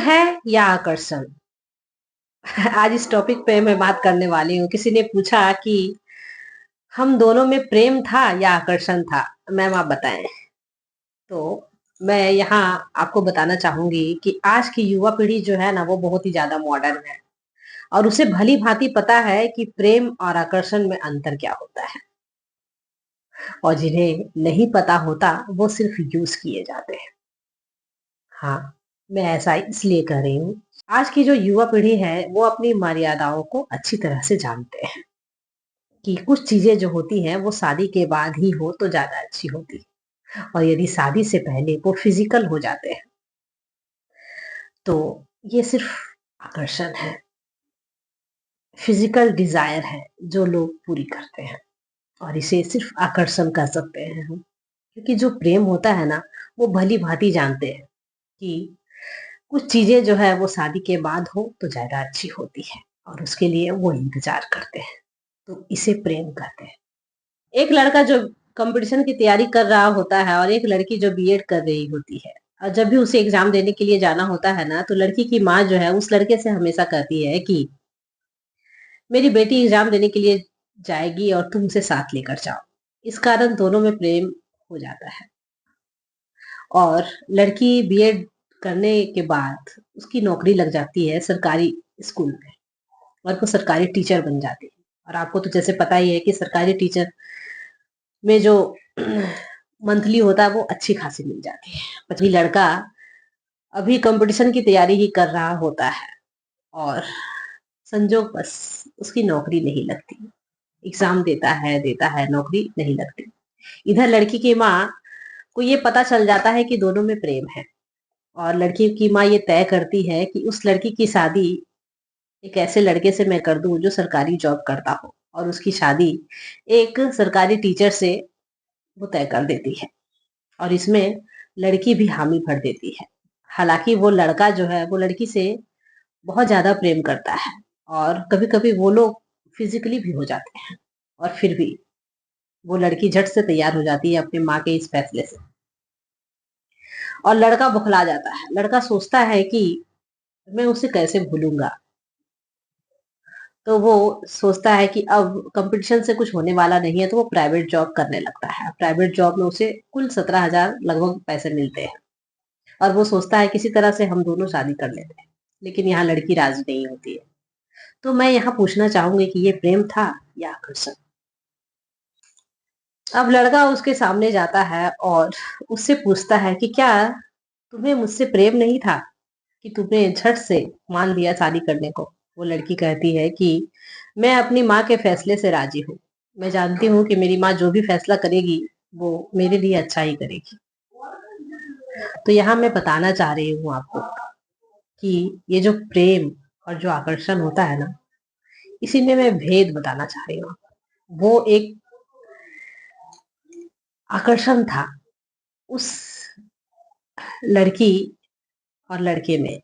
है या आकर्षण? आज इस टॉपिक पे मैं बात करने वाली हूँ। किसी ने पूछा कि हम दोनों में प्रेम था या आकर्षण था? मैम आप बताएं। तो मैं यहाँ आपको बताना चाहूंगी कि आज की युवा पीढ़ी जो है ना, वो बहुत ही ज्यादा मॉडर्न है और उसे भली भांति पता है कि प्रेम और आकर्षण में अंतर क्या होता है। और जिन्हें नहीं पता होता वो सिर्फ यूज किए जाते हैं। हाँ, मैं ऐसा इसलिए कह रही हूँ। आज की जो युवा पीढ़ी है वो अपनी मर्यादाओं को अच्छी तरह से जानते हैं कि कुछ चीजें जो होती हैं वो शादी के बाद ही हो तो ज्यादा अच्छी होती है, और यदि शादी से पहले वो फिजिकल हो जाते हैं तो ये सिर्फ आकर्षण है, फिजिकल डिजायर है जो लोग पूरी करते हैं, और इसे सिर्फ आकर्षण कह सकते हैं हम। क्योंकि जो प्रेम होता है ना, वो भली भांति जानते हैं कि कुछ चीजें जो है वो शादी के बाद हो तो ज्यादा अच्छी होती है, और उसके लिए वो इंतजार करते हैं। तो इसे प्रेम कहते हैं। एक लड़का जो कंपटीशन की तैयारी कर रहा होता है और एक लड़की जो बीएड कर रही होती है, और जब भी उसे एग्जाम देने के लिए जाना होता है ना, तो लड़की की माँ जो है उस लड़के से हमेशा कहती है कि मेरी बेटी एग्जाम देने के लिए जाएगी और तुम उसे साथ लेकर जाओ। इस कारण दोनों में प्रेम हो जाता है। और लड़की बीएड करने के बाद उसकी नौकरी लग जाती है सरकारी स्कूल में, और वो सरकारी टीचर बन जाती है। और आपको तो जैसे पता ही है कि सरकारी टीचर में जो मंथली होता है वो अच्छी खासी मिल जाती है। पति लड़का अभी कंपटीशन की तैयारी ही कर रहा होता है, और संजोग बस उसकी नौकरी नहीं लगती। एग्जाम देता है, नौकरी नहीं लगती। इधर लड़की की माँ को ये पता चल जाता है कि दोनों में प्रेम है, और लड़की की माँ ये तय करती है कि उस लड़की की शादी एक ऐसे लड़के से मैं कर दूं जो सरकारी जॉब करता हो, और उसकी शादी एक सरकारी टीचर से वो तय कर देती है। और इसमें लड़की भी हामी भर देती है। हालांकि वो लड़का जो है वो लड़की से बहुत ज्यादा प्रेम करता है, और कभी कभी वो लोग फिजिकली भी हो जाते हैं, और फिर भी वो लड़की झट से तैयार हो जाती है अपने माँ के इस फैसले से। और लड़का बौखला जाता है। लड़का सोचता है कि मैं उसे कैसे भूलूंगा। तो वो सोचता है कि अब कंपटीशन से कुछ होने वाला नहीं है, तो वो प्राइवेट जॉब करने लगता है। प्राइवेट जॉब में उसे कुल 17,000 लगभग पैसे मिलते हैं, और वो सोचता है किसी तरह से हम दोनों शादी कर लेते हैं। लेकिन यहाँ लड़की राजी नहीं होती है। तो मैं यहाँ पूछना चाहूंगी कि ये प्रेम था या आकर्षण? अब लड़का उसके सामने जाता है और उससे पूछता है कि क्या तुम्हें मुझसे प्रेम नहीं था कि तुमने झट से मान लिया शादी करने को? वो लड़की कहती है कि मैं अपनी माँ के फैसले से राजी हूँ। मैं जानती हूँ कि मेरी माँ जो भी फैसला करेगी वो मेरे लिए अच्छा ही करेगी। तो यहाँ मैं बताना चाह रही हूँ आपको कि ये जो प्रेम और जो आकर्षण होता है ना, इसी में मैं भेद बताना चाह रही हूँ। वो एक आकर्षण था उस लड़की और लड़के में,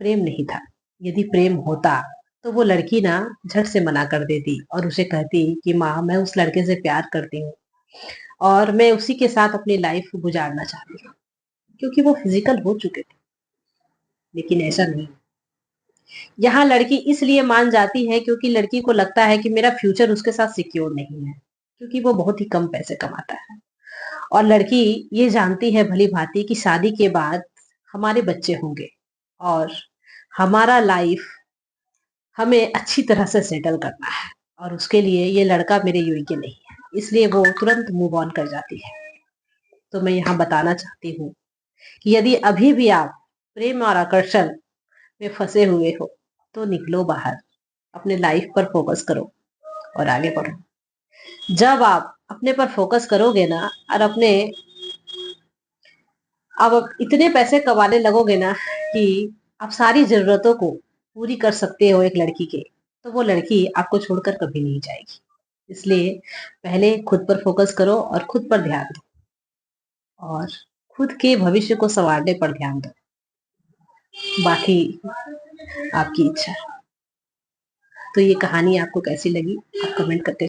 प्रेम नहीं था। यदि प्रेम होता तो वो लड़की ना झट से मना कर देती और उसे कहती कि माँ मैं उस लड़के से प्यार करती हूँ और मैं उसी के साथ अपनी लाइफ गुजारना चाहती हूँ, क्योंकि वो फिजिकल हो चुके थे। लेकिन ऐसा नहीं। यहाँ लड़की इसलिए मान जाती है क्योंकि लड़की को लगता है कि मेरा फ्यूचर उसके साथ सिक्योर नहीं है, क्योंकि वो बहुत ही कम पैसे कमाता है। और लड़की ये जानती है भली भांति कि शादी के बाद हमारे बच्चे होंगे, और हमारा लाइफ हमें अच्छी तरह से सेटल करना है, और उसके लिए ये लड़का मेरे योग्य नहीं है। इसलिए वो तुरंत मूव ऑन कर जाती है। तो मैं यहाँ बताना चाहती हूँ कि यदि अभी भी आप प्रेम और आकर्षण में फंसे हुए हो तो निकलो बाहर, अपने लाइफ पर फोकस करो और आगे बढ़ो। जब आप अपने पर फोकस करोगे ना, और अपने अब इतने पैसे कमाने लगोगे ना कि आप सारी जरूरतों को पूरी कर सकते हो एक लड़की के, तो वो लड़की आपको छोड़कर कभी नहीं जाएगी। इसलिए पहले खुद पर फोकस करो और खुद पर ध्यान दो, और खुद के भविष्य को संवारने पर ध्यान दो। बाकी आपकी इच्छा। तो ये कहानी आपको कैसी लगी आप कमेंट करके